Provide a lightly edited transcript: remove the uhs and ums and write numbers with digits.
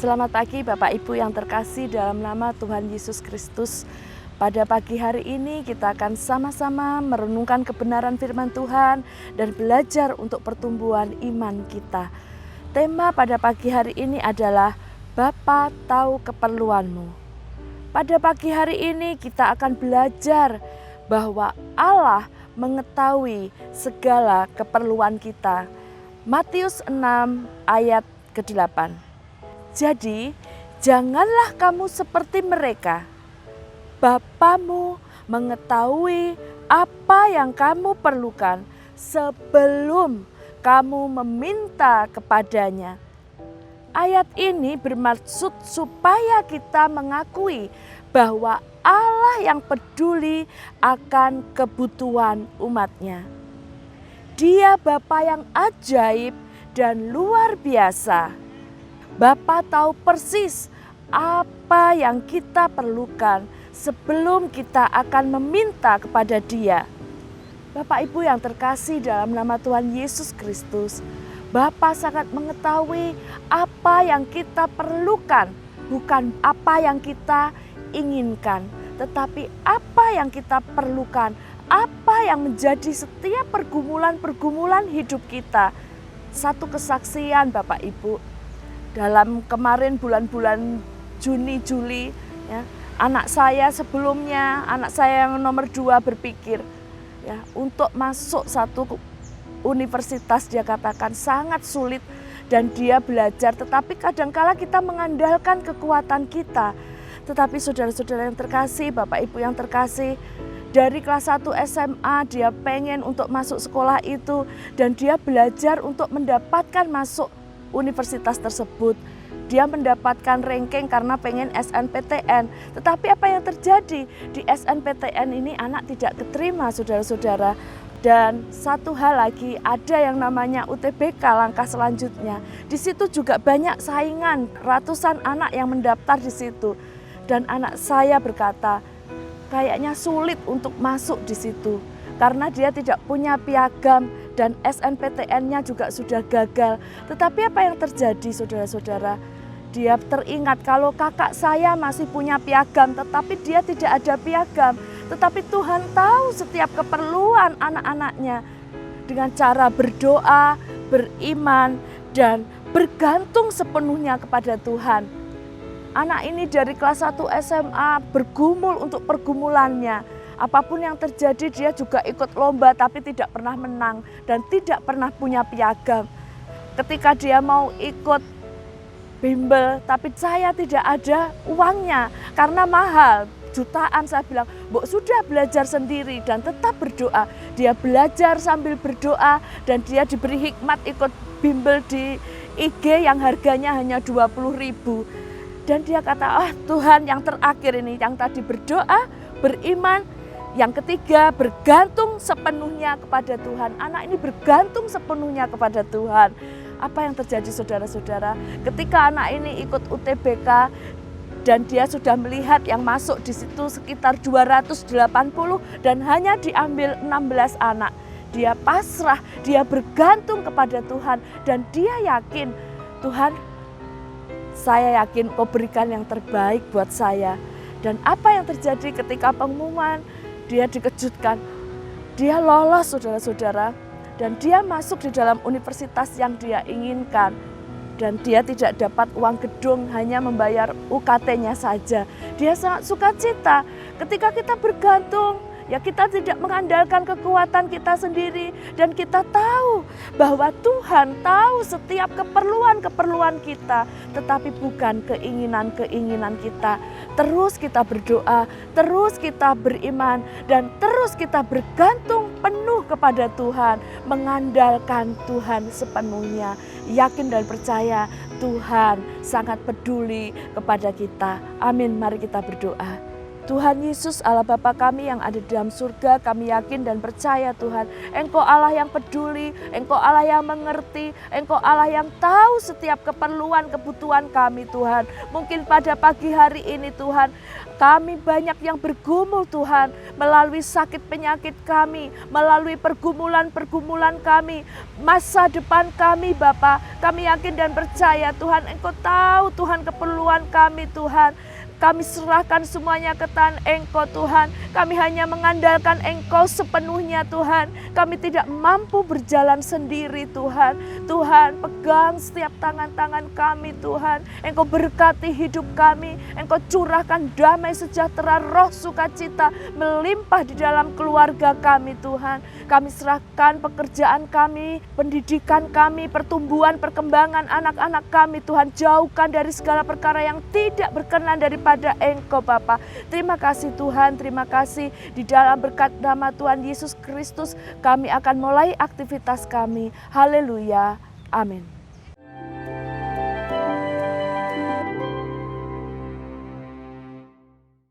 Selamat pagi Bapak Ibu yang terkasih dalam nama Tuhan Yesus Kristus. Pada pagi hari ini kita akan sama-sama merenungkan kebenaran firman Tuhan dan belajar untuk pertumbuhan iman kita. Tema pada pagi hari ini adalah Bapa tahu keperluanmu. Pada pagi hari ini kita akan belajar bahwa Allah mengetahui segala keperluan kita. Matius 6 ayat ke-8. Jadi, janganlah kamu seperti mereka. Bapamu mengetahui apa yang kamu perlukan sebelum kamu meminta kepadanya. Ayat ini bermaksud supaya kita mengakui bahwa Allah yang peduli akan kebutuhan umatnya. Dia Bapa yang ajaib dan luar biasa. Bapa tahu persis apa yang kita perlukan sebelum kita akan meminta kepada Dia. Bapak Ibu yang terkasih dalam nama Tuhan Yesus Kristus, Bapa sangat mengetahui apa yang kita perlukan, bukan apa yang kita inginkan, tetapi apa yang kita perlukan, apa yang menjadi setiap pergumulan-pergumulan hidup kita. Satu kesaksian Bapak Ibu, dalam kemarin bulan-bulan Juni, Juli, ya, anak saya yang nomor 2 berpikir ya, untuk masuk satu universitas, dia katakan sangat sulit dan dia belajar, tetapi kadangkala kita mengandalkan kekuatan kita. Tetapi saudara-saudara yang terkasih, Bapak Ibu yang terkasih, dari kelas 1 SMA dia pengen untuk masuk sekolah itu dan dia belajar untuk mendapatkan masuk universitas tersebut. Dia mendapatkan ranking karena pengen SNPTN. Tetapi apa yang terjadi? Di SNPTN ini anak tidak keterima, saudara-saudara. Dan satu hal lagi, ada yang namanya UTBK langkah selanjutnya. Di situ juga banyak saingan, ratusan anak yang mendaftar di situ. Dan anak saya berkata, kayaknya sulit untuk masuk di situ. Karena dia tidak punya piagam dan SNPTN-nya juga sudah gagal. Tetapi apa yang terjadi saudara-saudara? Dia teringat kalau kakak saya masih punya piagam tetapi dia tidak ada piagam. Tetapi Tuhan tahu setiap keperluan anak-anaknya. Dengan cara berdoa, beriman, dan bergantung sepenuhnya kepada Tuhan. Anak ini dari kelas 1 SMA bergumul untuk pergumulannya. Apapun yang terjadi dia juga ikut lomba tapi tidak pernah menang dan tidak pernah punya piagam. Ketika dia mau ikut bimbel tapi saya tidak ada uangnya karena mahal, jutaan. Saya bilang, "Mbok sudah belajar sendiri dan tetap berdoa." Dia belajar sambil berdoa dan dia diberi hikmat ikut bimbel di IG yang harganya hanya 20.000. Dan dia kata, Tuhan yang terakhir ini, yang tadi berdoa, beriman, yang ketiga, bergantung sepenuhnya kepada Tuhan. Anak ini bergantung sepenuhnya kepada Tuhan. Apa yang terjadi saudara-saudara? Ketika anak ini ikut UTBK dan dia sudah melihat yang masuk di situ sekitar 280 dan hanya diambil 16 anak. Dia pasrah, dia bergantung kepada Tuhan dan dia yakin, Tuhan, saya yakin Kau berikan yang terbaik buat saya. Dan apa yang terjadi ketika pengumuman? Dia dikejutkan, dia lolos saudara-saudara, dan dia masuk di dalam universitas yang dia inginkan. Dan dia tidak dapat uang gedung, hanya membayar UKT-nya saja. Dia sangat sukacita ketika kita bergantung. Ya, kita tidak mengandalkan kekuatan kita sendiri dan kita tahu bahwa Tuhan tahu setiap keperluan-keperluan kita, tetapi bukan keinginan-keinginan kita. Terus kita berdoa, terus kita beriman dan terus kita bergantung penuh kepada Tuhan, mengandalkan Tuhan sepenuhnya. Yakin dan percaya Tuhan sangat peduli kepada kita. Amin. Mari kita berdoa. Tuhan Yesus, Allah Bapa kami yang ada di dalam surga, kami yakin dan percaya Tuhan, Engkau Allah yang peduli, Engkau Allah yang mengerti, Engkau Allah yang tahu setiap keperluan, kebutuhan kami Tuhan. Mungkin pada pagi hari ini Tuhan, kami banyak yang bergumul Tuhan, melalui sakit penyakit kami, melalui pergumulan-pergumulan kami, masa depan kami Bapa. Kami yakin dan percaya Tuhan, Engkau tahu Tuhan keperluan kami Tuhan. Kami serahkan semuanya ke tangan Engkau Tuhan. Kami hanya mengandalkan Engkau sepenuhnya Tuhan. Kami tidak mampu berjalan sendiri Tuhan. Tuhan, pegang setiap tangan-tangan kami Tuhan. Engkau berkati hidup kami. Engkau curahkan damai sejahtera, roh sukacita melimpah di dalam keluarga kami Tuhan. Kami serahkan pekerjaan kami, pendidikan kami, pertumbuhan, perkembangan anak-anak kami Tuhan. Jauhkan dari segala perkara yang tidak berkenan daripada Engkau Bapa. Terima kasih Tuhan, terima kasih. Di dalam berkat nama Tuhan Yesus Kristus kami akan mulai aktivitas kami. Haleluya, amin.